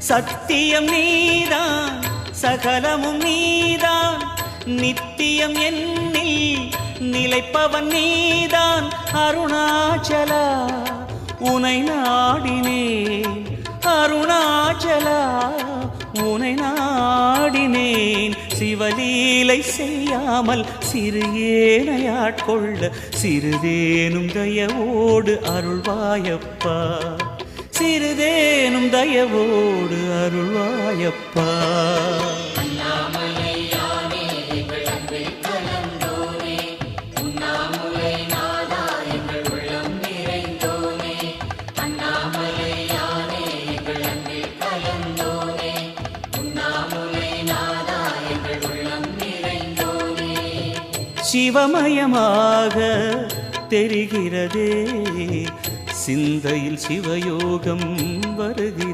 சத்தியம் நீதான் சகலமும் நீதான் நித்தியம் என்னில் நிலைப்பவன் நீதான் அருணாச்சலா உனை நாடினேன் அருணாச்சலா உனை நாடினேன் சிவலீலை செய்யாமல் சிறு ஏனையாட்கொள்ள சிறிதேனும் தயவோடு அருள்வாயப்பா சிறிதேனும் தயவோடு அருள்வாயப்பா சிவமயமாக தெரிகிறதே சிந்தையில் சிவயோகம் வருகிறது.